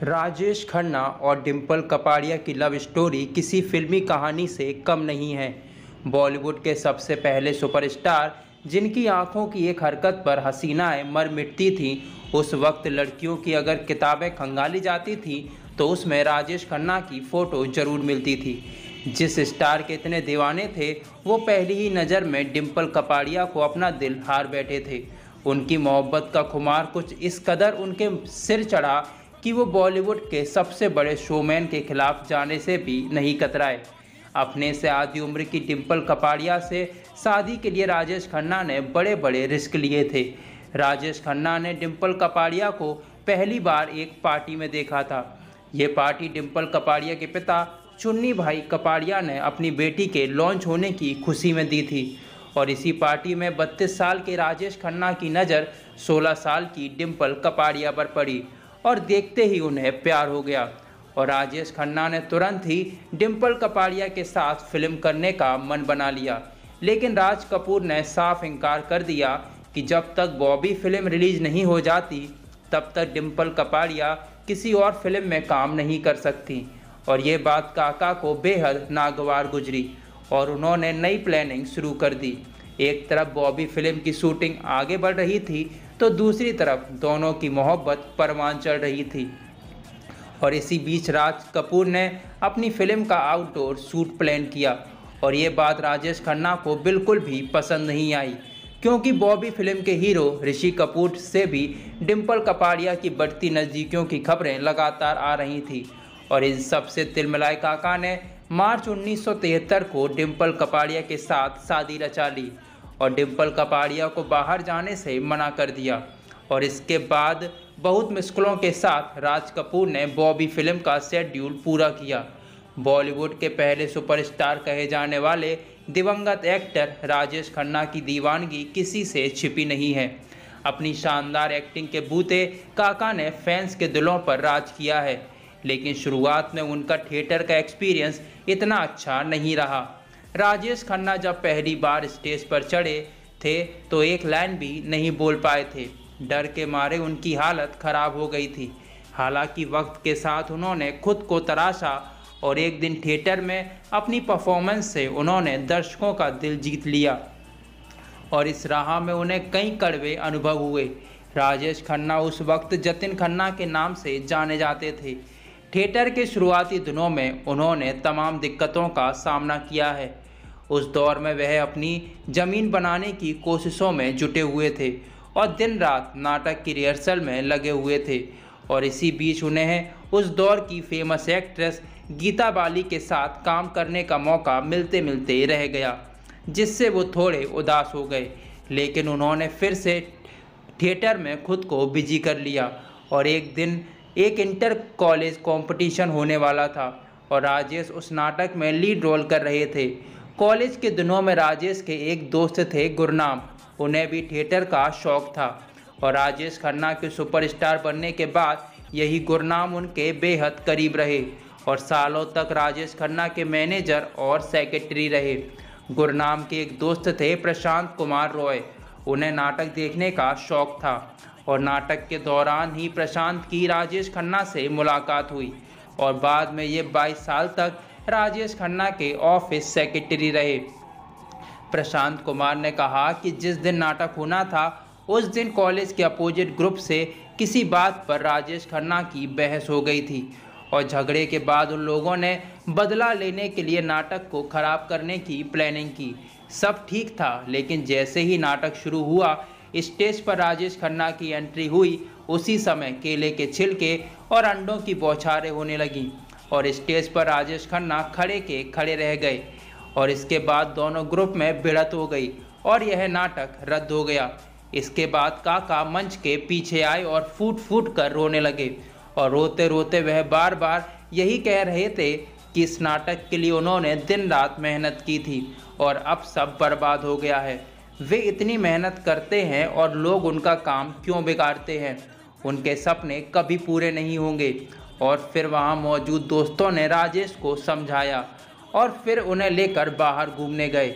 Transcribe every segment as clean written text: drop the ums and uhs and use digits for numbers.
राजेश खन्ना और डिंपल कपाड़िया की love story किसी फिल्मी कहानी से कम नहीं है। बॉलीवुड के सबसे पहले सुपरस्टार जिनकी आंखों की एक हरकत पर हसीनाएं मर मिटती थीं, उस वक्त लड़कियों की अगर किताबें खंगाली जाती थी तो उसमें राजेश खन्ना की फ़ोटो ज़रूर मिलती थी। जिस स्टार के इतने दीवाने थे वो पहली ही नज़र में डिंपल कपाड़िया को अपना दिल हार बैठे थे। उनकी मोहब्बत का खुमार कुछ इस कदर उनके सिर चढ़ा कि वो बॉलीवुड के सबसे बड़े शोमैन के खिलाफ जाने से भी नहीं कतराए। अपने से आधी उम्र की डिंपल कपाड़िया से शादी के लिए राजेश खन्ना ने बड़े बड़े रिस्क लिए थे। राजेश खन्ना ने डिंपल कपाड़िया को पहली बार एक पार्टी में देखा था। ये पार्टी डिंपल कपाड़िया के पिता चुन्नी भाई कपाड़िया ने अपनी बेटी के लॉन्च होने की खुशी में दी थी और इसी पार्टी में 32 साल के राजेश खन्ना की नज़र 16 साल की डिंपल कपाड़िया पर पड़ी और देखते ही उन्हें प्यार हो गया और राजेश खन्ना ने तुरंत ही डिंपल कपाड़िया के साथ फिल्म करने का मन बना लिया। लेकिन राज कपूर ने साफ इनकार कर दिया कि जब तक बॉबी फिल्म रिलीज नहीं हो जाती तब तक डिंपल कपाड़िया किसी और फिल्म में काम नहीं कर सकती और ये बात काका को बेहद नागवार गुजरी और उन्होंने नई प्लानिंग शुरू कर दी। एक तरफ बॉबी फिल्म की शूटिंग आगे बढ़ रही थी तो दूसरी तरफ दोनों की मोहब्बत परवान चढ़ रही थी और इसी बीच राज कपूर ने अपनी फिल्म का आउटडोर शूट प्लान किया और ये बात राजेश खन्ना को बिल्कुल भी पसंद नहीं आई, क्योंकि बॉबी फिल्म के हीरो ऋषि कपूर से भी डिंपल कपाड़िया की बढ़ती नज़दीकियों की खबरें लगातार आ रही थी और इन सब से तिलमिलाए काका ने मार्च 1973 को डिंपल कपाड़िया के साथ शादी रचा ली और डिंपल कपाड़िया को बाहर जाने से मना कर दिया और इसके बाद बहुत मुश्किलों के साथ राज कपूर ने बॉबी फिल्म का शेड्यूल पूरा किया। बॉलीवुड के पहले सुपरस्टार कहे जाने वाले दिवंगत एक्टर राजेश खन्ना की दीवानगी किसी से छिपी नहीं है। अपनी शानदार एक्टिंग के बूते काका ने फैंस के दिलों पर राज किया है, लेकिन शुरुआत में उनका थिएटर का एक्सपीरियंस इतना अच्छा नहीं रहा। राजेश खन्ना जब पहली बार स्टेज पर चढ़े थे तो एक लाइन भी नहीं बोल पाए थे। डर के मारे उनकी हालत खराब हो गई थी। हालांकि वक्त के साथ उन्होंने खुद को तराशा और एक दिन थिएटर में अपनी परफॉर्मेंस से उन्होंने दर्शकों का दिल जीत लिया और इस राह में उन्हें कई कड़वे अनुभव हुए। राजेश खन्ना उस वक्त जतिन खन्ना के नाम से जाने जाते थे। थिएटर के शुरुआती दिनों में उन्होंने तमाम दिक्कतों का सामना किया है। उस दौर में वह अपनी ज़मीन बनाने की कोशिशों में जुटे हुए थे और दिन रात नाटक की रिहर्सल में लगे हुए थे और इसी बीच उन्हें उस दौर की फेमस एक्ट्रेस गीता बाली के साथ काम करने का मौका मिलते मिलते रह गया, जिससे वो थोड़े उदास हो गए। लेकिन उन्होंने फिर से थिएटर में खुद को बिजी कर लिया और एक दिन एक इंटर कॉलेज कंपटीशन होने वाला था और राजेश उस नाटक में लीड रोल कर रहे थे। कॉलेज के दिनों में राजेश के एक दोस्त थे गुरनाम, उन्हें भी थिएटर का शौक था और राजेश खन्ना के सुपरस्टार बनने के बाद यही गुरनाम उनके बेहद करीब रहे और सालों तक राजेश खन्ना के मैनेजर और सेक्रेटरी रहे। गुरनाम के एक दोस्त थे प्रशांत कुमार रॉय, उन्हें नाटक देखने का शौक था और नाटक के दौरान ही प्रशांत की राजेश खन्ना से मुलाकात हुई और बाद में ये 22 साल तक राजेश खन्ना के ऑफिस सेक्रेटरी रहे। प्रशांत कुमार ने कहा कि जिस दिन नाटक होना था उस दिन कॉलेज के अपोजिट ग्रुप से किसी बात पर राजेश खन्ना की बहस हो गई थी और झगड़े के बाद उन लोगों ने बदला लेने के लिए नाटक को ख़राब करने की प्लानिंग की। सब ठीक था, लेकिन जैसे ही नाटक शुरू हुआ स्टेज पर राजेश खन्ना की एंट्री हुई, उसी समय केले के छिलके और अंडों की बौछारें होने लगीं और स्टेज पर राजेश खन्ना खड़े के खड़े रह गए और इसके बाद दोनों ग्रुप में भिड़त हो गई और यह नाटक रद्द हो गया। इसके बाद काका मंच के पीछे आए और फूट फूट कर रोने लगे और रोते रोते वह बार बार यही कह रहे थे कि इस नाटक के लिए उन्होंने दिन रात मेहनत की थी और अब सब बर्बाद हो गया है। वे इतनी मेहनत करते हैं और लोग उनका काम क्यों बिगाड़ते हैं, उनके सपने कभी पूरे नहीं होंगे। और फिर वहाँ मौजूद दोस्तों ने राजेश को समझाया और फिर उन्हें लेकर बाहर घूमने गए।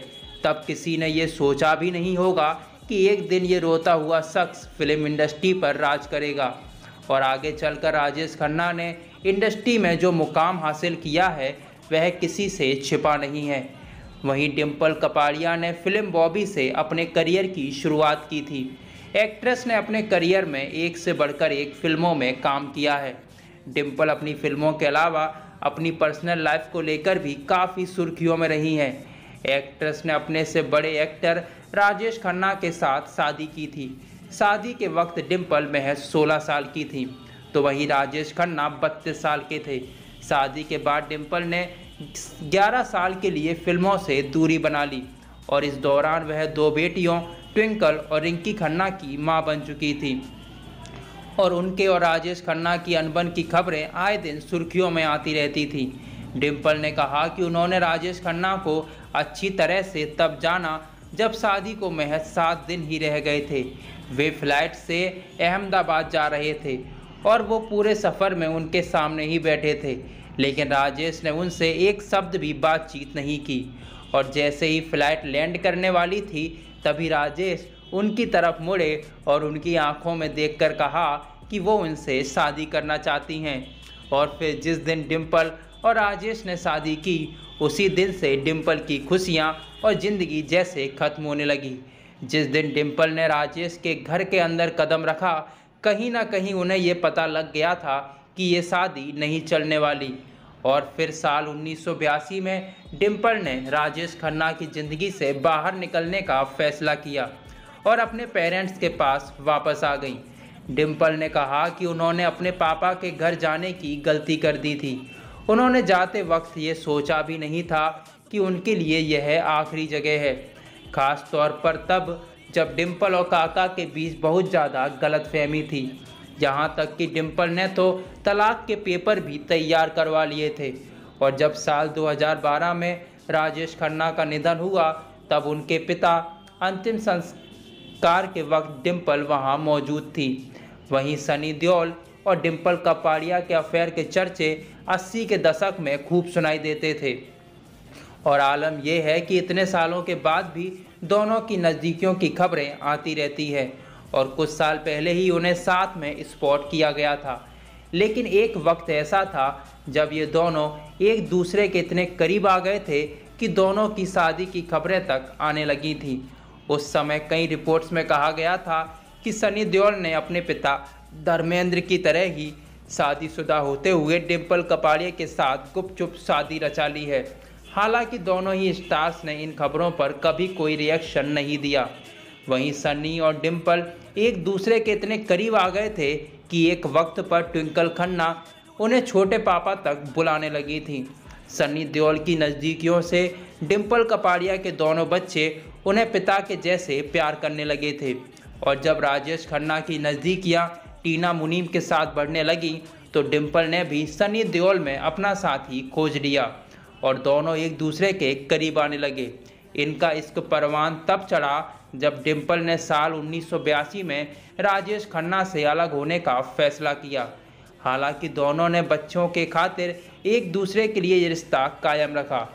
तब किसी ने ये सोचा भी नहीं होगा कि एक दिन ये रोता हुआ शख्स फिल्म इंडस्ट्री पर राज करेगा और आगे चलकर राजेश खन्ना ने इंडस्ट्री में जो मुकाम हासिल किया है वह किसी से छिपा नहीं है। वहीं डिम्पल कपाड़िया ने फिल्म बॉबी से अपने करियर की शुरुआत की थी। एक्ट्रेस ने अपने करियर में एक से बढ़कर एक फिल्मों में काम किया है। डिम्पल अपनी फिल्मों के अलावा अपनी पर्सनल लाइफ को लेकर भी काफ़ी सुर्खियों में रही हैं। एक्ट्रेस ने अपने से बड़े एक्टर राजेश खन्ना के साथ शादी की थी। शादी के वक्त डिम्पल महज 16 साल की थी, तो वहीं राजेश खन्ना 32 साल के थे। शादी के बाद डिम्पल ने 11 साल के लिए फिल्मों से दूरी बना ली और इस दौरान वह 2 बेटियों ट्विंकल और रिंकी खन्ना की मां बन चुकी थी। और उनके और राजेश खन्ना की अनबन की खबरें आए दिन सुर्खियों में आती रहती थी। डिम्पल ने कहा कि उन्होंने राजेश खन्ना को अच्छी तरह से तब जाना जब शादी को महज 7 दिन ही रह गए थे। वे फ्लाइट से अहमदाबाद जा रहे थे और वो पूरे सफ़र में उनके सामने ही बैठे थे, लेकिन राजेश ने उनसे एक शब्द भी बातचीत नहीं की। और जैसे ही फ्लाइट लैंड करने वाली थी तभी राजेश उनकी तरफ मुड़े और उनकी आंखों में देखकर कहा कि वो उनसे शादी करना चाहती हैं। और फिर जिस दिन डिम्पल और राजेश ने शादी की उसी दिन से डिम्पल की खुशियां और ज़िंदगी जैसे ख़त्म होने लगी। जिस दिन डिम्पल ने राजेश के घर के अंदर कदम रखा, कहीं ना कहीं उन्हें ये पता लग गया था कि ये शादी नहीं चलने वाली। और फिर साल 1982 में डिम्पल ने राजेश खन्ना की ज़िंदगी से बाहर निकलने का फैसला किया और अपने पेरेंट्स के पास वापस आ गई। डिम्पल ने कहा कि उन्होंने अपने पापा के घर जाने की गलती कर दी थी। उन्होंने जाते वक्त ये सोचा भी नहीं था कि उनके लिए यह आखिरी जगह है, खास तौर पर तब जब डिम्पल और काका के बीच बहुत ज़्यादा गलतफहमी थी। यहाँ तक कि डिम्पल ने तो तलाक के पेपर भी तैयार करवा लिए थे। और जब साल 2012 में राजेश खन्ना का निधन हुआ तब उनके पिता अंतिम संस्कार के वक्त डिम्पल वहाँ मौजूद थी। वहीं सनी देओल और डिम्पल कपाड़िया के अफेयर के चर्चे 80 के दशक में खूब सुनाई देते थे। और आलम यह है कि इतने सालों के बाद भी दोनों की नज़दीकियों की खबरें आती रहती है और कुछ साल पहले ही उन्हें साथ में स्पॉट किया गया था। लेकिन एक वक्त ऐसा था जब ये दोनों एक दूसरे के इतने करीब आ गए थे कि दोनों की शादी की खबरें तक आने लगी थी। उस समय कई रिपोर्ट्स में कहा गया था कि सनी देओल ने अपने पिता धर्मेंद्र की तरह ही शादीशुदा होते हुए डिम्पल कपाड़िया के साथ गुपचुप शादी रचा ली है। हालांकि दोनों ही स्टार्स ने इन खबरों पर कभी कोई रिएक्शन नहीं दिया। वहीं सनी और डिम्पल एक दूसरे के इतने करीब आ गए थे कि एक वक्त पर ट्विंकल खन्ना उन्हें छोटे पापा तक बुलाने लगी थी। सनी देओल की नज़दीकियों से डिम्पल कपाड़िया के दोनों बच्चे उन्हें पिता के जैसे प्यार करने लगे थे। और जब राजेश खन्ना की नज़दीकियाँ टीना मुनीम के साथ बढ़ने लगी तो डिम्पल ने भी सनी देओल में अपना साथी खोज लिया और दोनों एक दूसरे के करीब आने लगे। इनका इश्क परवान तब चढ़ा जब डिम्पल ने साल 1982 में राजेश खन्ना से अलग होने का फैसला किया। हालांकि दोनों ने बच्चों के खातिर एक दूसरे के लिए ये रिश्ता कायम रखा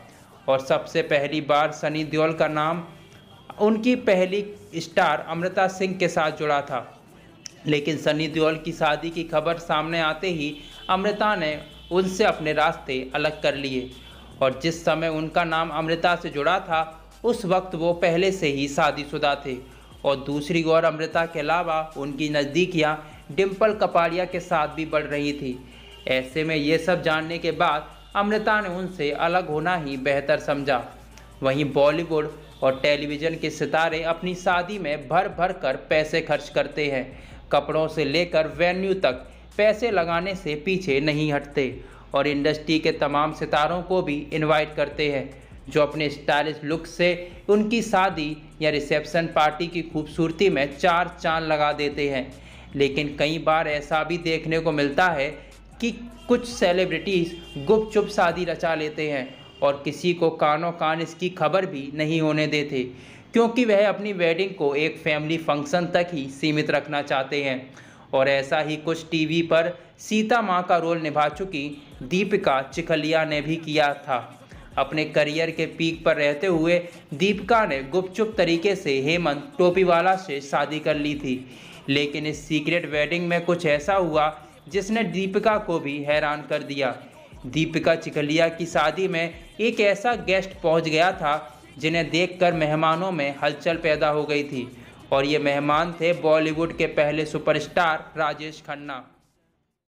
और सबसे पहली बार सनी देओल का नाम उनकी पहली स्टार अमृता सिंह के साथ जुड़ा था। लेकिन सनी देओल की शादी की खबर सामने आते ही अमृता ने उनसे अपने रास्ते अलग कर लिए और जिस समय उनका नाम अमृता से जुड़ा था उस वक्त वो पहले से ही शादीशुदा थे। और दूसरी ओर अमृता के अलावा उनकी नज़दीकियाँ डिम्पल कपाड़िया के साथ भी बढ़ रही थी। ऐसे में ये सब जानने के बाद अमृता ने उनसे अलग होना ही बेहतर समझा। वहीं बॉलीवुड और टेलीविज़न के सितारे अपनी शादी में भर भर कर पैसे खर्च करते हैं। कपड़ों से लेकर वेन्यू तक पैसे लगाने से पीछे नहीं हटते और इंडस्ट्री के तमाम सितारों को भी इनवाइट करते हैं जो अपने स्टाइलिश लुक से उनकी शादी या रिसेप्शन पार्टी की खूबसूरती में 4 चांद लगा देते हैं। लेकिन कई बार ऐसा भी देखने को मिलता है कि कुछ सेलिब्रिटीज़ गुपचुप शादी रचा लेते हैं और किसी को कानों कान इसकी खबर भी नहीं होने देते क्योंकि वह अपनी वेडिंग को एक फैमिली फंक्शन तक ही सीमित रखना चाहते हैं। और ऐसा ही कुछ टीवी पर सीता माँ का रोल निभा चुकी दीपिका चिखलिया ने भी किया था। अपने करियर के पीक पर रहते हुए दीपिका ने गुपचुप तरीके से हेमंत टोपीवाला से शादी कर ली थी। लेकिन इस सीक्रेट वेडिंग में कुछ ऐसा हुआ जिसने दीपिका को भी हैरान कर दिया। दीपिका चिखलिया की शादी में एक ऐसा गेस्ट पहुंच गया था जिन्हें देखकर मेहमानों में हलचल पैदा हो गई थी, और ये मेहमान थे बॉलीवुड के पहले सुपरस्टार राजेश खन्ना।